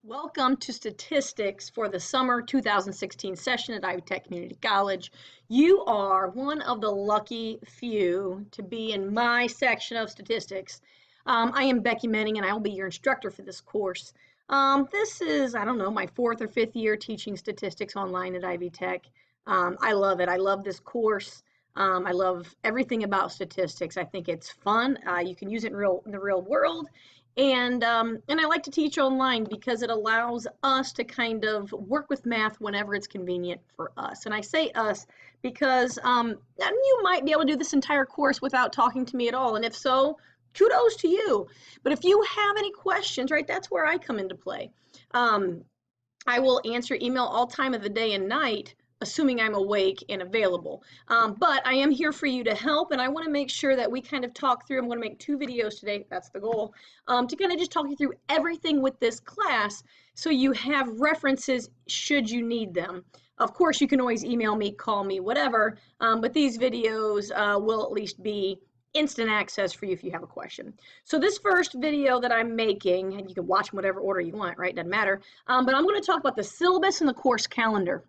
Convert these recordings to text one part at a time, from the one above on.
Welcome to statistics for the summer 2016 session at Ivy Tech Community College. You are one of the lucky few to be in my section of statistics. I am Becky Menning and I will be your instructor for this course. This is, I don't know, my fourth or fifth year teaching statistics online at Ivy Tech. I love it. I love this course. I love everything about statistics. I think it's fun. You can use it in the real world. And I like to teach online because it allows us to kind of work with math whenever it's convenient for us. And I say us because you might be able to do this entire course without talking to me at all. And if so, kudos to you. But if you have any questions, right, that's where I come into play. I will answer email all time of the day and night, assuming I'm awake and available. But I am here for you to help, and I want to make sure that we kind of talk through. I'm going to make 2 videos today, that's the goal, to kind of just talk you through everything with this class so you have references should you need them. Of course, you can always email me, call me, whatever, but these videos will at least be instant access for you if you have a question. So this first video that I'm making, and you can watch in whatever order you want, right? Doesn't matter. But I'm going to talk about the syllabus and the course calendar.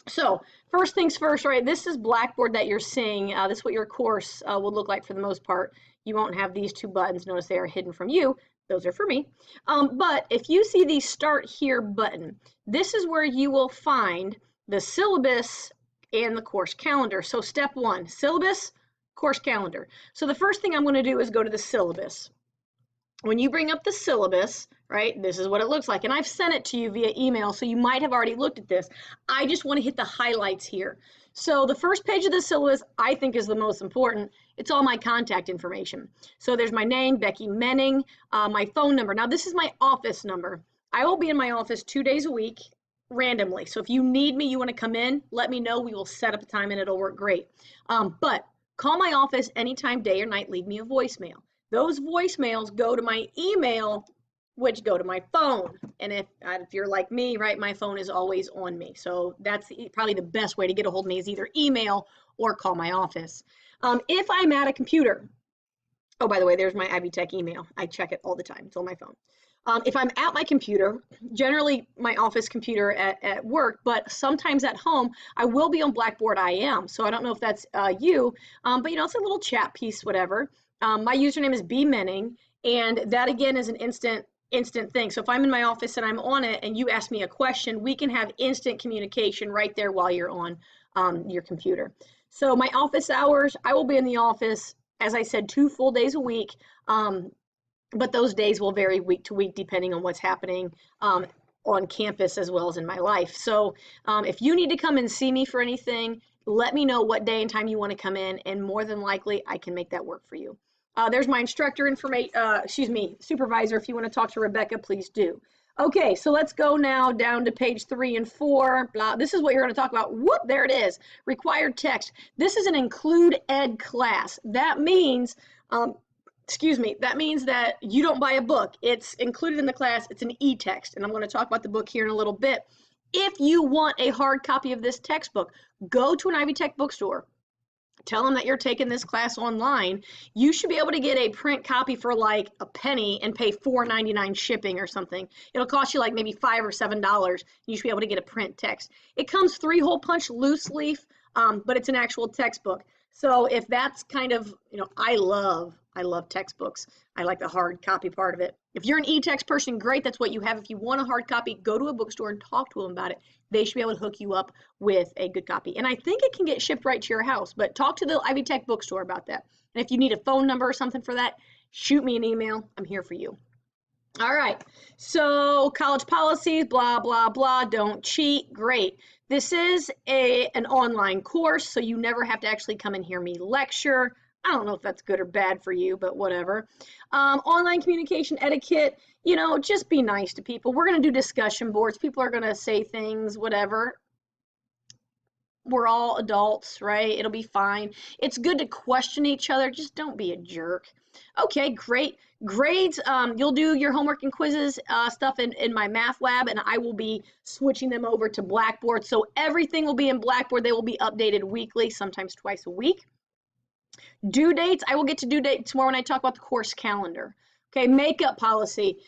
So first things first, right, this is Blackboard that you're seeing. This is what your course will look like for the most part. You won't have these 2 buttons. Notice they are hidden from you. Those are for me. But if you see the Start Here button, this is where you will find the syllabus and the course calendar. So step 1, syllabus, course calendar. So the first thing I'm going to do is go to the syllabus. When you bring up the syllabus, right, this is what it looks like. And I've sent it to you via email, so you might have already looked at this. I just want to hit the highlights here. So the first page of the syllabus, I think, is the most important. It's all my contact information. So there's my name, Becky Menning, my phone number. Now, this is my office number. I will be in my office 2 days a week randomly. So if you need me, you want to come in, let me know. We will set up a time and it'll work great. But call my office anytime, day or night. Leave me a voicemail. Those voicemails go to my email, which go to my phone. And if you're like me, right, my phone is always on me. So that's probably the best way to get a hold of me is either email or call my office. If I'm at a computer, oh, by the way, there's my Ivy Tech email. I check it all the time. It's on my phone. If I'm at my computer, generally my office computer at work, but sometimes at home, I will be on Blackboard IM. So I don't know if that's you, but it's a little chat piece, whatever. My username is bmenning, and that again is an instant thing. So if I'm in my office and I'm on it and you ask me a question, we can have instant communication right there while you're on your computer. So my office hours, I will be in the office, as I said, 2 full days a week, but those days will vary week to week depending on what's happening on campus as well as in my life. So if you need to come and see me for anything, let me know what day and time you want to come in, and more than likely I can make that work for you. There's my instructor information, supervisor. If you want to talk to Rebecca, please do. Okay, so let's go now down to page 3 and 4. Blah. This is what you're going to talk about. Whoop, there it is. Required text. This is an include ed class. That means, that means that you don't buy a book. It's included in the class. It's an e-text, and I'm going to talk about the book here in a little bit. If you want a hard copy of this textbook, go to an Ivy Tech bookstore. Tell them that you're taking this class online. You should be able to get a print copy for like a penny and pay $4.99 shipping or something. It'll cost you like maybe $5 or $7. You should be able to get a print text. It comes 3-hole punch loose leaf, but it's an actual textbook. So if that's kind of, I love textbooks. I like the hard copy part of it. If you're an e-text person, great, that's what you have. If you want a hard copy, go to a bookstore and talk to them about it. They should be able to hook you up with a good copy. And I think it can get shipped right to your house, but talk to the Ivy Tech bookstore about that. And if you need a phone number or something for that, shoot me an email. I'm here for you. All right, so college policies, blah, blah, blah, don't cheat, great. This is an online course, so you never have to actually come and hear me lecture. I don't know if that's good or bad for you, but whatever. Online communication etiquette, just be nice to people. We're going to do discussion boards. People are going to say things, whatever. We're all adults, right? It'll be fine. It's good to question each other. Just don't be a jerk. Okay, great. Grades, you'll do your homework and quizzes stuff in my math lab, and I will be switching them over to Blackboard. So everything will be in Blackboard. They will be updated weekly, sometimes twice a week. Due dates, I will get to due dates more when I talk about the course calendar. Okay, makeup policy.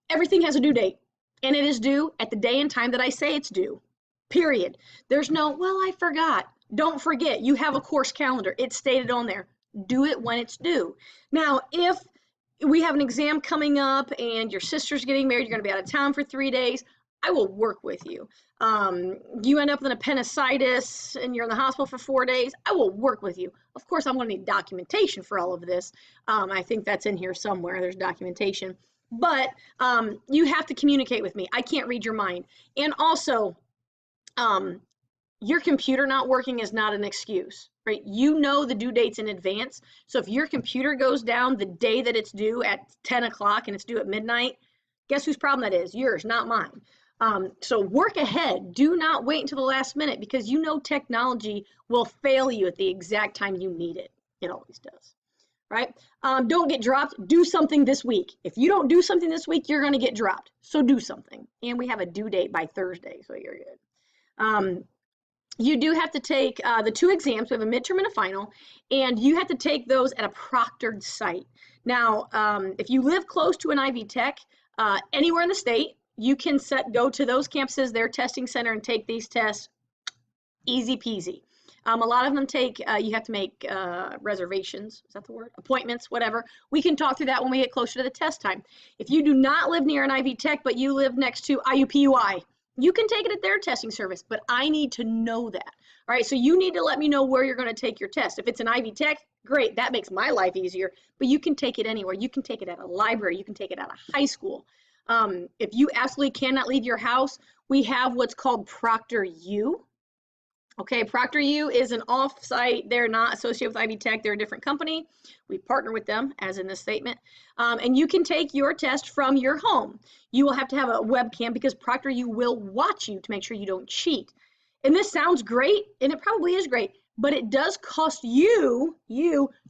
Everything has a due date. And it is due at the day and time that I say it's due, period. There's no, well, I forgot. Don't forget, you have a course calendar. It's stated on there. Do it when it's due. Now, if we have an exam coming up and your sister's getting married, you're going to be out of town for 3 days, I will work with you. You end up with an appendicitis and you're in the hospital for 4 days, I will work with you. Of course, I'm going to need documentation for all of this. I think that's in here somewhere. There's documentation. But you have to communicate with me. I can't read your mind. And also, your computer not working is not an excuse, right? You know the due dates in advance. So if your computer goes down the day that it's due at 10 o'clock and it's due at midnight, guess whose problem that is? Yours, not mine. So work ahead. Do not wait until the last minute, because you know technology will fail you at the exact time you need it. It always does, right? Don't get dropped. Do something this week. If you don't do something this week, you're going to get dropped. So do something. And we have a due date by Thursday, so you're good. You do have to take the 2 exams. We have a midterm and a final, and you have to take those at a proctored site. Now, if you live close to an Ivy Tech, anywhere in the state, you can go to those campuses, their testing center, and take these tests. Easy peasy. A lot of them take, you have to make reservations, is that the word? Appointments, whatever. We can talk through that when we get closer to the test time. If you do not live near an Ivy Tech, but you live next to IUPUI, you can take it at their testing service, but I need to know that. All right, so you need to let me know where you're going to take your test. If it's an Ivy Tech, great, that makes my life easier, but you can take it anywhere. You can take it at a library, you can take it at a high school. If you absolutely cannot leave your house, we have what's called Proctor U. Okay, Proctor U is an off-site. They're not associated with Ivy Tech. They're a different company. We partner with them, as in this statement. And you can take your test from your home. You will have to have a webcam because Proctor U will watch you to make sure you don't cheat. And this sounds great, and it probably is great, but it does cost you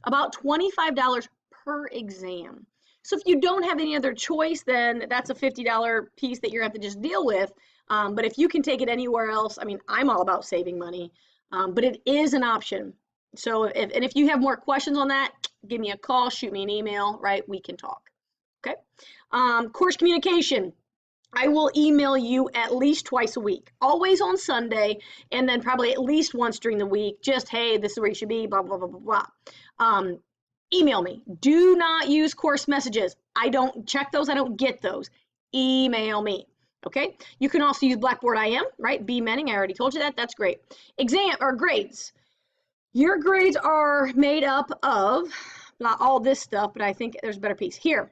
about $25 per exam. So if you don't have any other choice, then that's a $50 piece that you're going to have to just deal with. But if you can take it anywhere else, I mean, I'm all about saving money, but it is an option. So if you have more questions on that, give me a call, shoot me an email, right? We can talk, okay? Course communication. I will email you at least twice a week, always on Sunday, and then probably at least once during the week, just, hey, this is where you should be, blah, blah, blah, blah, blah. Email me. Do not use course messages. I don't check those. I don't get those. Email me. Okay. You can also use Blackboard IM, right? B Menning. I already told you that. That's great. Exam or grades. Your grades are made up of not all this stuff, but I think there's a better piece here.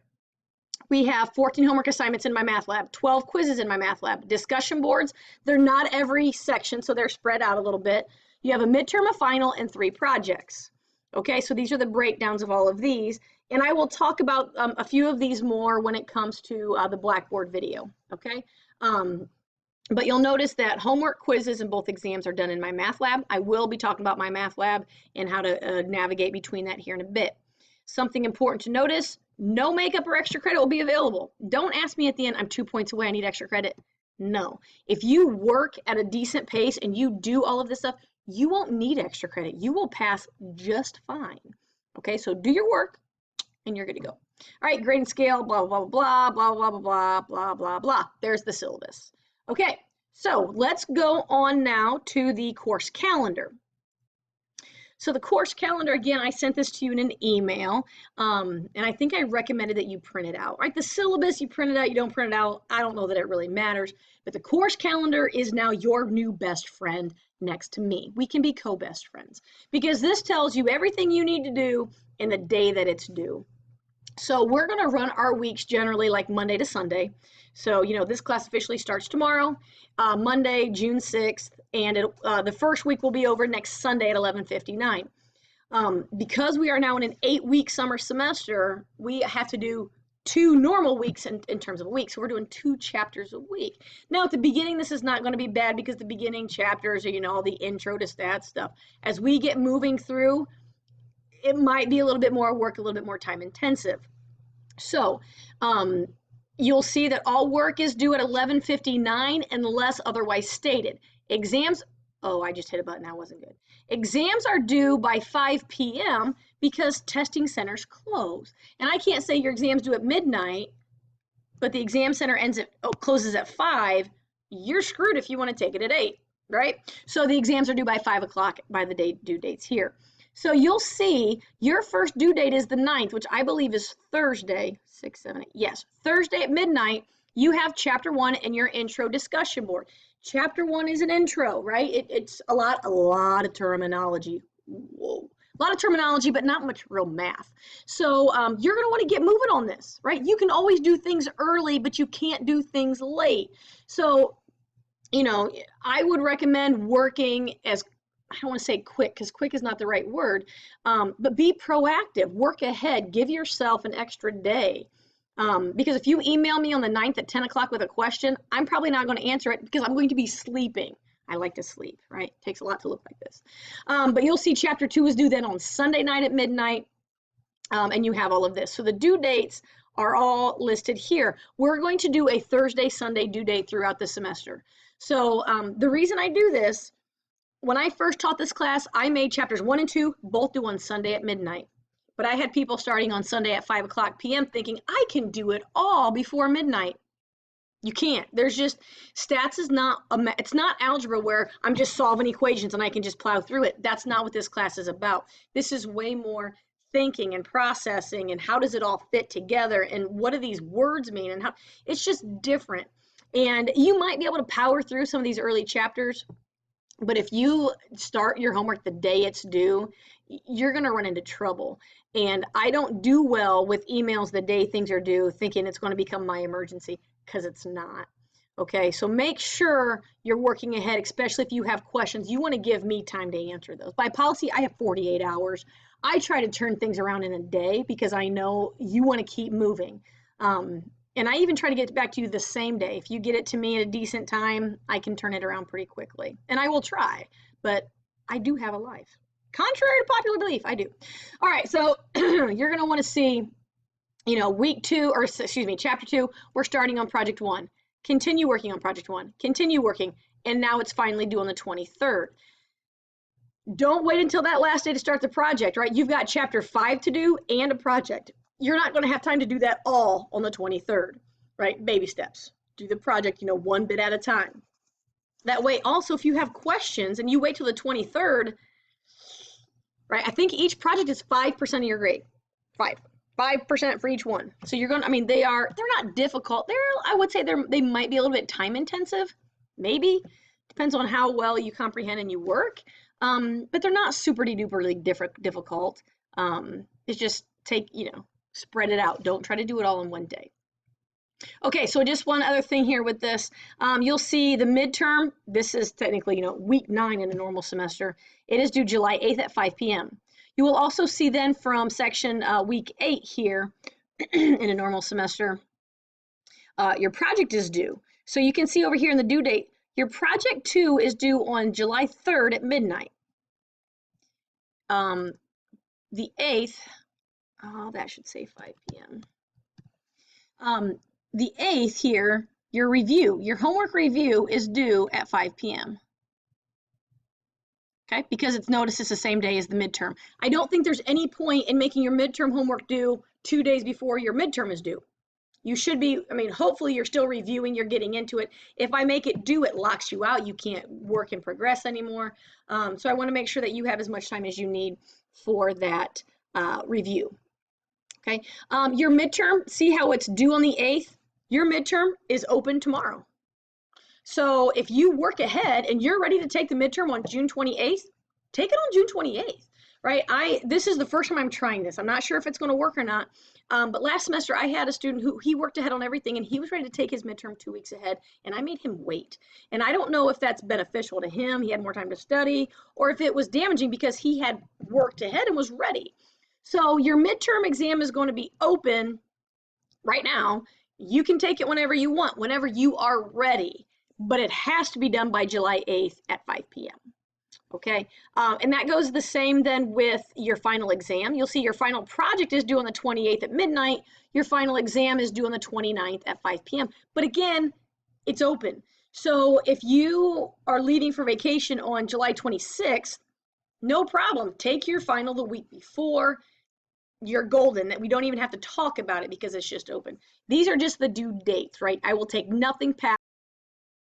We have 14 homework assignments in my math lab, 12 quizzes in my math lab, discussion boards. They're not every section, so they're spread out a little bit. You have a midterm, a final, and 3 projects. Okay, so these are the breakdowns of all of these, and I will talk about a few of these more when it comes to the Blackboard video, okay? But you'll notice that homework, quizzes, and both exams are done in my math lab. I will be talking about my math lab and how to navigate between that here in a bit. Something important to notice, no makeup or extra credit will be available. Don't ask me at the end, I'm 2 points away, I need extra credit. No. If you work at a decent pace and you do all of this stuff, you won't need extra credit. You will pass just fine. Okay, so do your work and you're good to go. All right, grading scale, blah, blah, blah, blah, blah, blah, blah, blah, blah, blah. There's the syllabus. Okay, so let's go on now to the course calendar. So the course calendar, again, I sent this to you in an email, and I think I recommended that you print it out, right? The syllabus, you print it out, you don't print it out. I don't know that it really matters, but the course calendar is now your new best friend next to me. We can be co-best friends because this tells you everything you need to do in the day that it's due. So we're going to run our weeks generally like Monday to Sunday. So, you know, this class officially starts tomorrow, Monday, June 6th, and the first week will be over next Sunday at 11:59. Because we are now in an 8-week summer semester, we have to do 2 normal weeks in terms of a week. So we're doing 2 chapters a week. Now at the beginning, this is not going to be bad because the beginning chapters are, you know, all the intro to stats stuff. As we get moving through, it might be a little bit more work, a little bit more time intensive. So you'll see that all work is due at 11:59 unless otherwise stated. Exams, oh, I just hit a button, that wasn't good. Exams are due by 5 p.m. because testing centers close. And I can't say your exam's due at midnight but the exam center closes at 5, you're screwed if you want to take it at 8, right? So the exams are due by 5 o'clock by the due dates here. So you'll see your first due date is the 9th, which I believe is Thursday, 6, 7, 8. Yes, Thursday at midnight, you have chapter 1 and your intro discussion board. Chapter 1 is an intro, right? It's a lot of terminology. Whoa. A lot of terminology, but not much real math. So you're going to want to get moving on this, right? You can always do things early, but you can't do things late. So, I would recommend working as, I don't want to say quick, because quick is not the right word, but be proactive, work ahead, give yourself an extra day. Because if you email me on the 9th at 10 o'clock with a question, I'm probably not going to answer it because I'm going to be sleeping. I like to sleep, right? It takes a lot to look like this. But you'll see chapter 2 is due then on Sunday night at midnight, and you have all of this. So the due dates are all listed here. We're going to do a Thursday, Sunday due date throughout the semester. So the reason I do this, when I first taught this class, I made chapters 1 and 2 both due on Sunday at midnight. But I had people starting on Sunday at 5 o'clock p.m. thinking, I can do it all before midnight. You can't. There's just, stats is not, it's not algebra where I'm just solving equations and I can just plow through it. That's not what this class is about. This is way more thinking and processing and how does it all fit together and what do these words mean and how, it's just different. And you might be able to power through some of these early chapters, but if you start your homework the day it's due, you're going to run into trouble. And I don't do well with emails the day things are due thinking it's going to become my emergency, because it's not. Okay, so make sure you're working ahead, especially if you have questions. You want to give me time to answer those. By policy, I have 48 hours. I try to turn things around in a day because I know you want to keep moving. And I even try to get it back to you the same day. If you get it to me at a decent time, I can turn it around pretty quickly. And I will try, but I do have a life. Contrary to popular belief, I do. All right, so you're going to want to see, week 2, or excuse me, chapter 2, we're starting on project 1. Continue working on project 1. Continue working, and now it's finally due on the 23rd. Don't wait until that last day to start the project, right? You've got chapter 5 to do and a project. You're not going to have time to do that all on the 23rd, right? Baby steps. Do the project, one bit at a time. That way, also, if you have questions and you wait till the 23rd, right? I think each project is 5% of your grade. 5% for each one. So you're going to, they're not difficult. I would say they might be a little bit time intensive. Maybe. Depends on how well you comprehend and you work. But they're not super duperly difficult. It's just spread it out. Don't try to do it all in one day. Okay, so just one other thing here with this. You'll see the midterm. This is technically, week 9 in a normal semester. It is due July 8th at 5 p.m. You will also see then from section week 8 here in a normal semester, your project is due. So you can see over here in the due date, your project 2 is due on July 3rd at midnight. The 8th, that should say 5 p.m. The 8th here, your homework review is due at 5 p.m. Okay, because it's noticed it's the same day as the midterm. I don't think there's any point in making your midterm homework due 2 days before your midterm is due. You should be, hopefully you're still reviewing, you're getting into it. If I make it due, it locks you out. You can't work in progress anymore. So I want to make sure that you have as much time as you need for that review. Okay, your midterm, see how it's due on the 8th? Your midterm is open tomorrow. So if you work ahead and you're ready to take the midterm on June 28th, take it on June 28th, right? This is the first time I'm trying this. I'm not sure if it's going to work or not. But last semester I had a student who he worked ahead on everything and he was ready to take his midterm 2 weeks ahead and I made him wait. And I don't know if that's beneficial to him. He had more time to study, or if it was damaging because he had worked ahead and was ready. So your midterm exam is going to be open right now. You can take it whenever you want, whenever you are ready. But it has to be done by July 8th at 5 p.m. Okay, and that goes the same then with your final exam. You'll see your final project is due on the 28th at midnight. Your final exam is due on the 29th at 5 p.m. But again, it's open. So if you are leaving for vacation on July 26th, no problem. Take your final the week before. you're golden, that we don't even have to talk about it because it's just open. These are just the due dates, right? I will take nothing past